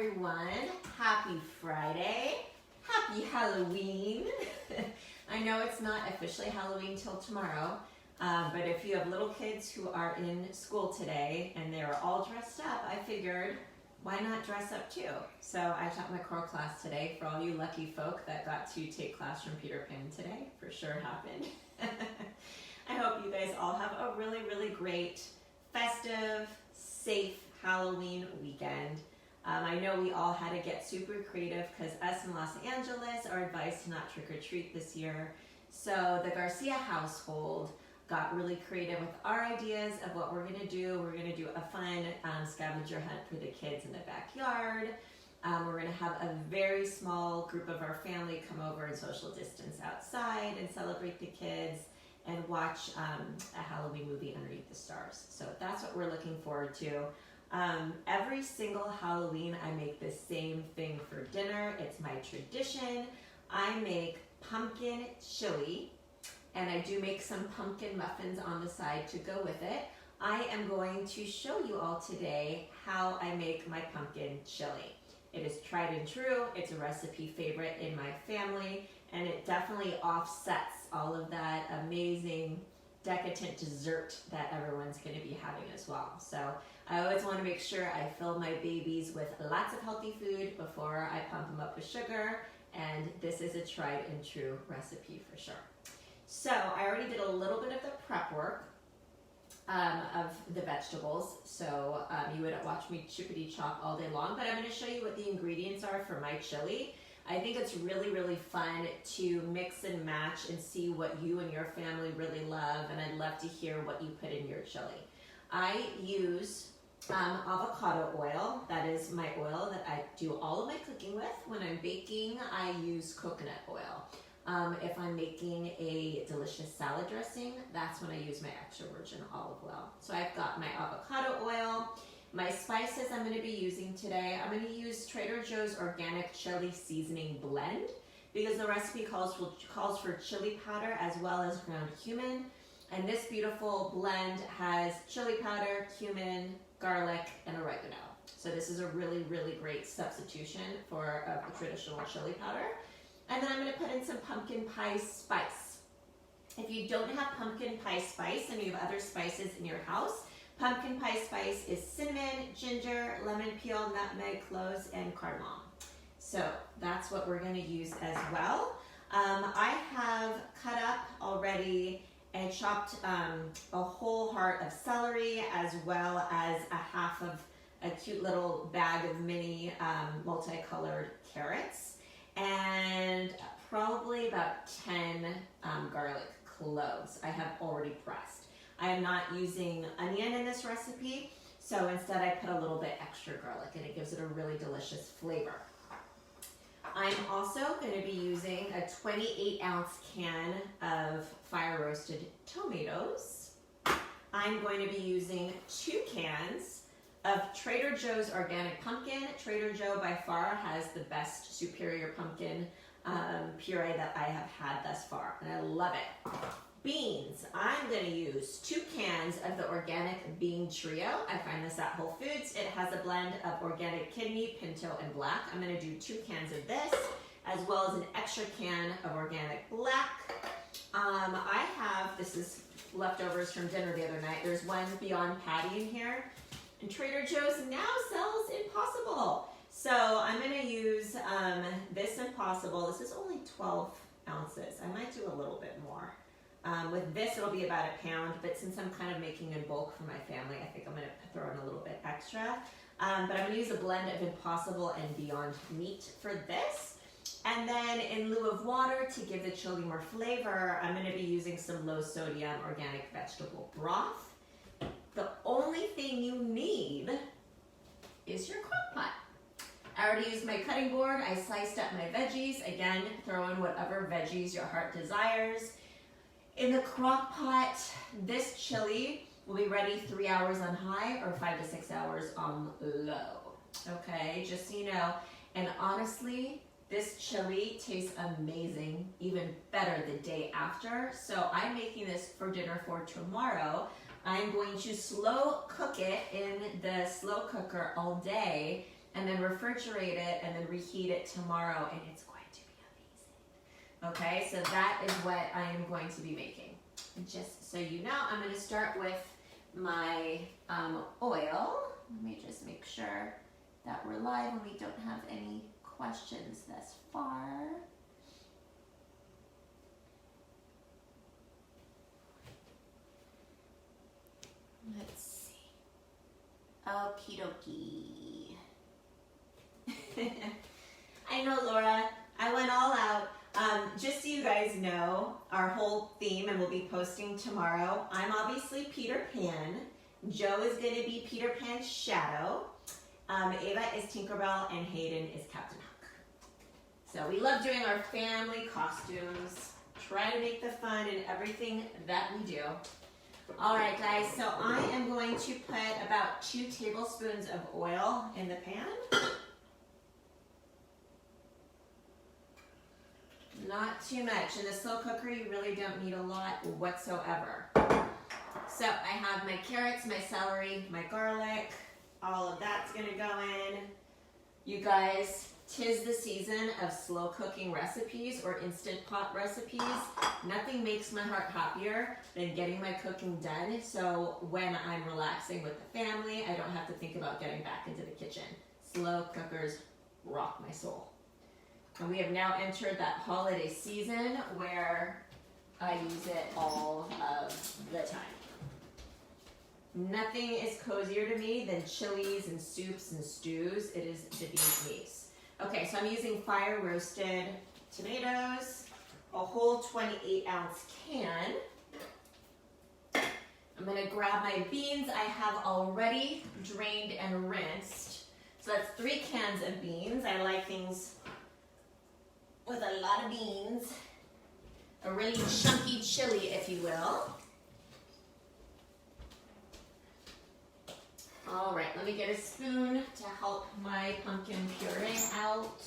everyone. Happy Friday. Happy Halloween. I know it's not officially Halloween till tomorrow, but if you have little kids who are in school today and they're all dressed up, I figured why not dress up too? So I taught my choral class today for all you lucky folk that got to take class from Peter Pan today. For sure happened. I hope you guys all have a really, really great, festive, safe Halloween weekend. I know we all had to get super creative because us in Los Angeles are advised to not trick or treat this year. So the Garcia household got really creative with our ideas of what we're gonna do. We're gonna do a fun scavenger hunt for the kids in the backyard. We're gonna have a very small group of our family come over and social distance outside and celebrate the kids and watch a Halloween movie underneath the stars. So that's what we're looking forward to. Every single Halloween I make the same thing for dinner. It's my tradition. I make pumpkin chili, and I do make some pumpkin muffins on the side to go with it. I am going to show you all today how I make my pumpkin chili. It is tried and true. It's a recipe favorite in my family, and it definitely offsets all of that amazing decadent dessert that everyone's going to be having as well. So I always want to make sure I fill my babies with lots of healthy food before I pump them up with sugar, and this is a tried and true recipe for sure. So I already did a little bit of the prep work of the vegetables, so you would watch me chippity chop all day long, but I'm going to show you what the ingredients are for my chili. I think it's really, really fun to mix and match and see what you and your family really love, and I'd love to hear what you put in your chili. I use avocado oil. That is my oil that I do all of my cooking with. When I'm baking, I use coconut oil. If I'm making a delicious salad dressing, that's when I use my extra virgin olive oil. So I've got my avocado oil. My spices I'm going to be using today, I'm going to use Trader Joe's organic chili seasoning blend because the recipe calls for chili powder as well as ground cumin. And this beautiful blend has chili powder, cumin, garlic, and oregano. So this is a really, really great substitution for a traditional chili powder. And then I'm going to put in some pumpkin pie spice. If you don't have pumpkin pie spice and you have other spices in your house, pumpkin pie spice is cinnamon, ginger, lemon peel, nutmeg, cloves, and cardamom. So that's what we're going to use as well. I have cut up already and chopped a whole heart of celery as well as a half of a cute little bag of mini multicolored carrots and probably about 10 garlic cloves I have already pressed. I am not using onion in this recipe, so instead I put a little bit extra garlic and it gives it a really delicious flavor. I'm also going to be using a 28-ounce can of fire roasted tomatoes. I'm going to be using 2 cans of Trader Joe's organic pumpkin. Trader Joe by far has the best superior pumpkin puree that I have had thus far, and I love it. Beans, I'm going to use 2 cans of the organic bean trio. I find this at Whole Foods. It has a blend of organic kidney, pinto, and black. I'm going to do 2 cans of this, as well as an extra can of organic black. This is leftovers from dinner the other night. There's one Beyond Patty in here. And Trader Joe's now sells Impossible. So I'm going to use this Impossible. This is only 12 ounces. I might do a little bit more. With this, it'll be about a pound, but since I'm kind of making in bulk for my family, I think I'm going to throw in a little bit extra. But I'm going to use a blend of Impossible and Beyond Meat for this. And then in lieu of water, to give the chili more flavor, I'm going to be using some low sodium organic vegetable broth. The only thing you need is your crock pot. I already used my cutting board. I sliced up my veggies. Again, throw in whatever veggies your heart desires. In the crock pot, this chili will be ready 3 hours on high or 5 to 6 hours on low. Okay, just so you know. And honestly, this chili tastes amazing, even better the day after. So I'm making this for dinner for tomorrow. I'm going to slow cook it in the slow cooker all day and then refrigerate it and then reheat it tomorrow, and it's going to be amazing. Okay, so that is what I am going to be making. Just so you know, I'm going to start with my oil. Let me just make sure that we're live and we don't have any questions thus far. Let's see. Okie dokie. I know, Laura. I went all out. Just so you guys know, our whole theme, and we'll be posting tomorrow. I'm obviously Peter Pan. Joe is going to be Peter Pan's shadow. Ava is Tinkerbell, and Hayden is Captain Hook. So we love doing our family costumes. Try to make the fun in everything that we do. All right, guys, so I am going to put about 2 tablespoons of oil in the pan. Not too much. In the slow cooker, you really don't need a lot whatsoever. So I have my carrots, my celery, my garlic. All of that's going to go in. You guys, 'tis the season of slow cooking recipes or instant pot recipes. Nothing makes my heart happier than getting my cooking done. So when I'm relaxing with the family, I don't have to think about getting back into the kitchen. Slow cookers rock my soul. And we have now entered that holiday season where I use it all of the time. Nothing is cozier to me than chilies and soups and stews. It is the bee's knees. Okay, so I'm using fire roasted tomatoes, a whole 28-ounce can. I'm gonna grab my beans I have already drained and rinsed. So that's 3 cans of beans. I like things with a lot of beans. A really chunky chili, if you will. All right, let me get a spoon to help my pumpkin puree out.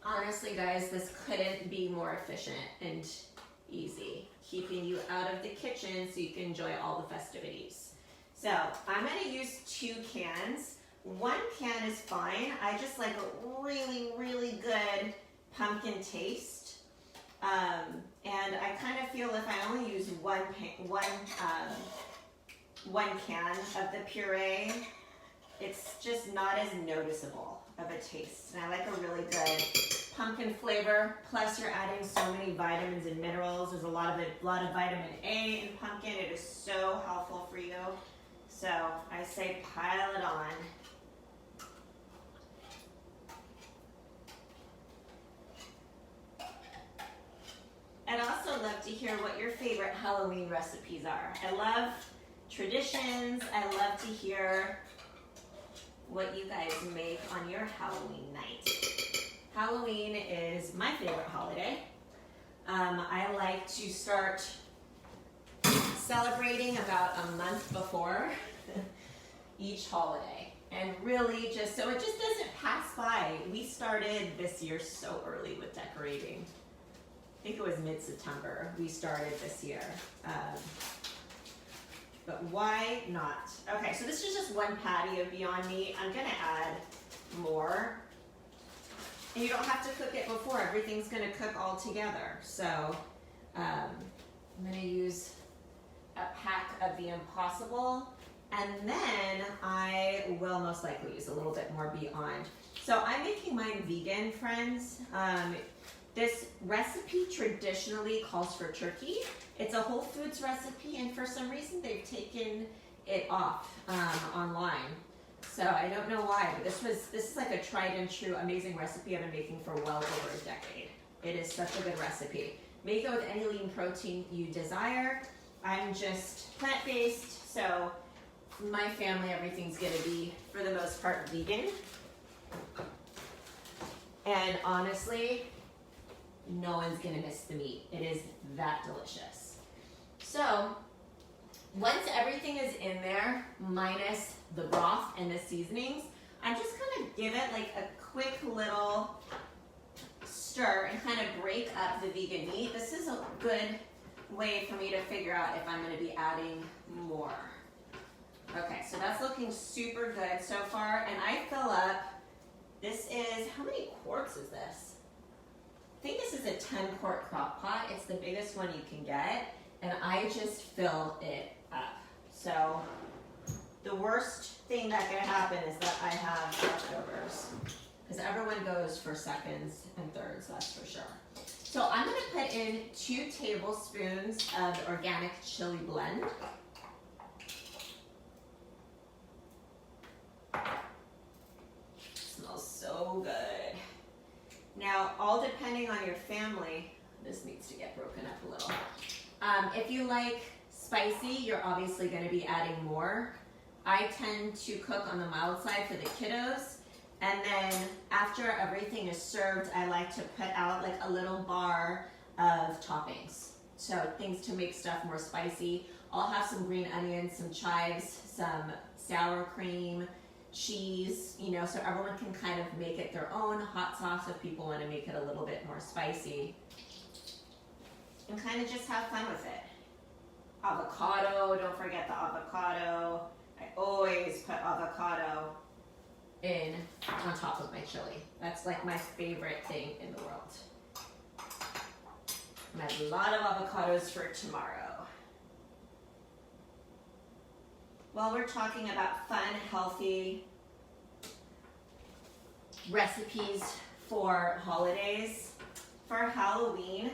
Honestly, guys, this couldn't be more efficient and easy, keeping you out of the kitchen so you can enjoy all the festivities. So I'm gonna use 2 cans. 1 can is fine. I just like a really, really good pumpkin taste. And I kind of feel if I only use one can of the puree, it's just not as noticeable of a taste. And I like a really good pumpkin flavor. Plus, you're adding so many vitamins and minerals. There's a lot of vitamin A in pumpkin. It is so helpful for you. So I say pile it on. I'd also love to hear what your favorite Halloween recipes are. I love traditions. I love to hear what you guys make on your Halloween night. Halloween is my favorite holiday. I like to start celebrating about a month before each holiday. And really just, so it just doesn't pass by. We started this year so early with decorating. I think it was mid-September we started this year. But why not? Okay, so this is just 1 patty of Beyond Meat. I'm gonna add more. And you don't have to cook it before. Everything's gonna cook all together. So I'm gonna use a pack of the Impossible. And then I will most likely use a little bit more Beyond. So I'm making mine vegan, friends. This recipe traditionally calls for turkey. It's a Whole Foods recipe, and for some reason they've taken it off online. So I don't know why, but this is like a tried and true amazing recipe I've been making for well over a decade. It is such a good recipe. Make it with any lean protein you desire. I'm just plant-based, so my family, everything's gonna be, for the most part, vegan. And honestly, no one's gonna miss the meat. It is that delicious. So, once everything is in there, minus the broth and the seasonings, I'm just gonna give it like a quick little stir and kind of break up the vegan meat. This is a good way for me to figure out if I'm gonna be adding more. Okay, so that's looking super good so far. And I fill up, this is, how many quarts is this? I think this is a 10-quart crock pot. It's the biggest one you can get. And I just fill it up. So the worst thing that can happen is that I have leftovers. Because everyone goes for seconds and thirds, that's for sure. So I'm gonna put in 2 tablespoons of organic chili blend. Smells so good. Now, all depending on your family, this needs to get broken up a little. If you like spicy, you're obviously gonna be adding more. I tend to cook on the mild side for the kiddos. And then after everything is served, I like to put out like a little bar of toppings. So things to make stuff more spicy. I'll have some green onions, some chives, some sour cream, cheese, you know, so everyone can kind of make it their own. Hot sauce if people want to make it a little bit more spicy. And kind of just have fun with it. Avocado, don't forget the avocado. I always put avocado in on top of my chili. That's like my favorite thing in the world. And I have a lot of avocados for tomorrow. While we're talking about fun, healthy recipes for holidays, for Halloween,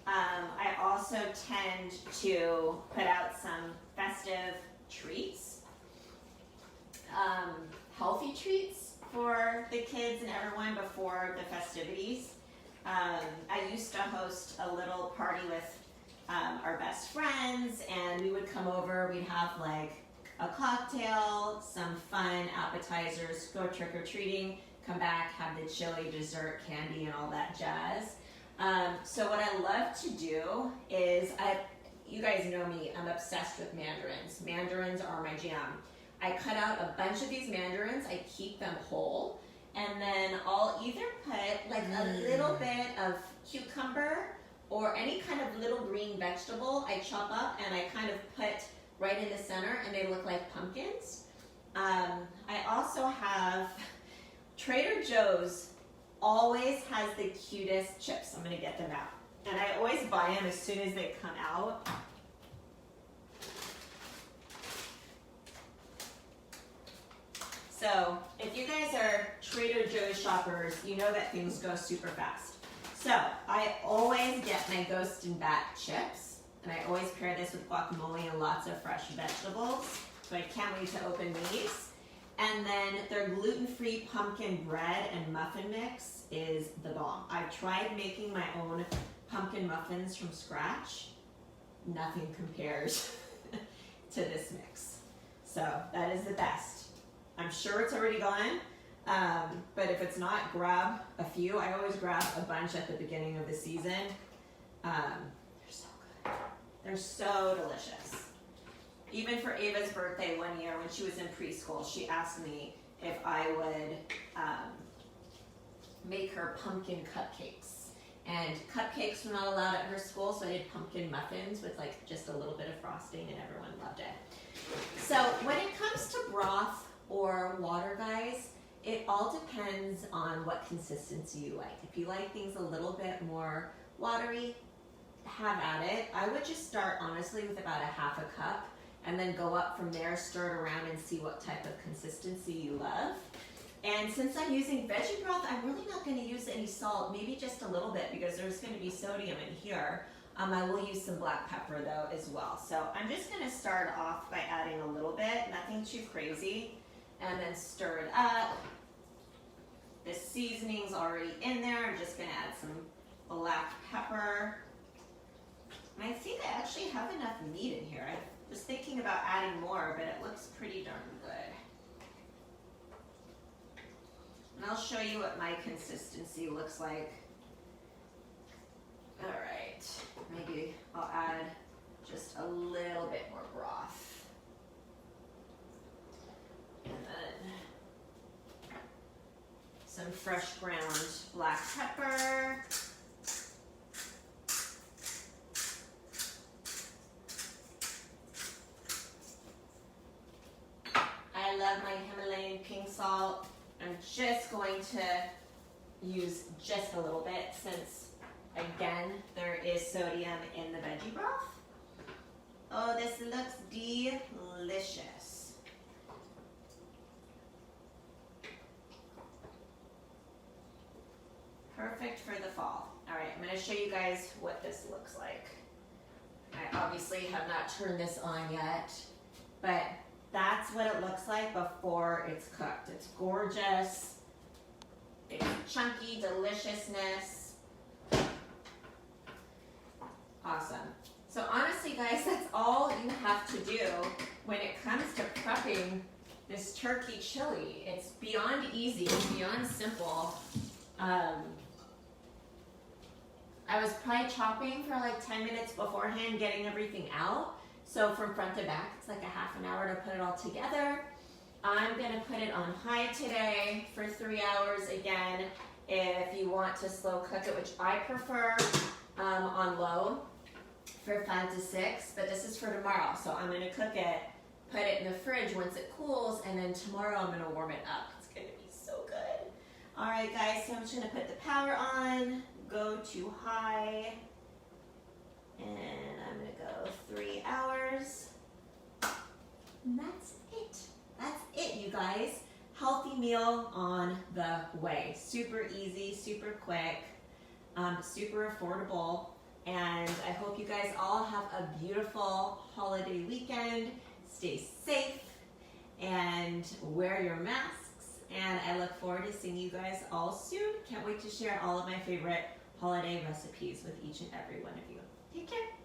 I also tend to put out some festive treats. Healthy treats for the kids and everyone before the festivities. I used to host a little party with our best friends, and we would come over, we'd have like a cocktail, some fun appetizers, go trick-or-treating, come back, have the chili, dessert, candy, and all that jazz. So what I love to do is, you guys know me, I'm obsessed with mandarins. Mandarins are my jam. I cut out a bunch of these mandarins, I keep them whole, and then I'll either put like a little bit of cucumber or any kind of little green vegetable I chop up and I kind of put right in the center and they look like pumpkins. I also have, Trader Joe's always has the cutest chips. I'm gonna get them out. And I always buy them as soon as they come out. So if you guys are Trader Joe's shoppers, you know that things go super fast. So I always get my Ghost and Bat chips, and I always pair this with guacamole and lots of fresh vegetables. So I can't wait to open these. And then their gluten-free pumpkin bread and muffin mix is the bomb. I've tried making my own pumpkin muffins from scratch. Nothing compares to this mix. So that is the best. I'm sure it's already gone, but if it's not, grab a few. I always grab a bunch at the beginning of the season. They're so good. They're so delicious. Even for Ava's birthday one year when she was in preschool, she asked me if I would make her pumpkin cupcakes. And cupcakes were not allowed at her school, so I did pumpkin muffins with like just a little bit of frosting, and everyone loved it. So when it comes to broth or water, guys, it all depends on what consistency you like. If you like things a little bit more watery, have at it. I would just start honestly with about a half a cup and then go up from there, stir it around and see what type of consistency you love. And since I'm using veggie broth, I'm really not going to use any salt, maybe just a little bit because there's going to be sodium in here. I will use some black pepper though as well. So I'm just going to start off by adding a little bit, nothing too crazy, and then stir it up. The seasoning's already in there. I'm just going to add some black pepper. And I think I actually have enough meat in here. I was thinking about adding more, but it looks pretty darn good. And I'll show you what my consistency looks like. All right, maybe I'll add just a little bit more broth. And then some fresh ground black pepper. Himalayan pink salt. I'm just going to use just a little bit since, again, there is sodium in the veggie broth. Oh, this looks delicious. Perfect for the fall. All right, I'm going to show you guys what this looks like. I obviously have not turned this on yet, but that's what it looks like before it's cooked. It's gorgeous. It's chunky deliciousness. Awesome. So honestly, guys, that's all you have to do when it comes to prepping this turkey chili. It's beyond easy, beyond simple. I was probably chopping for like 10 minutes beforehand, getting everything out. So from front to back, it's like a half an hour to put it all together. I'm gonna put it on high today for 3 hours. Again, if you want to slow cook it, which I prefer, on low for 5 to 6, but this is for tomorrow. So I'm gonna cook it, put it in the fridge once it cools, and then tomorrow I'm gonna warm it up. It's gonna be so good. All right, guys, so I'm just gonna put the power on, go to high, and I'm gonna go 3 hours. And that's it. That's it, you guys. Healthy meal on the way. Super easy, super quick, super affordable. And I hope you guys all have a beautiful holiday weekend. Stay safe and wear your masks. And I look forward to seeing you guys all soon. Can't wait to share all of my favorite holiday recipes with each and every one of you. Take care.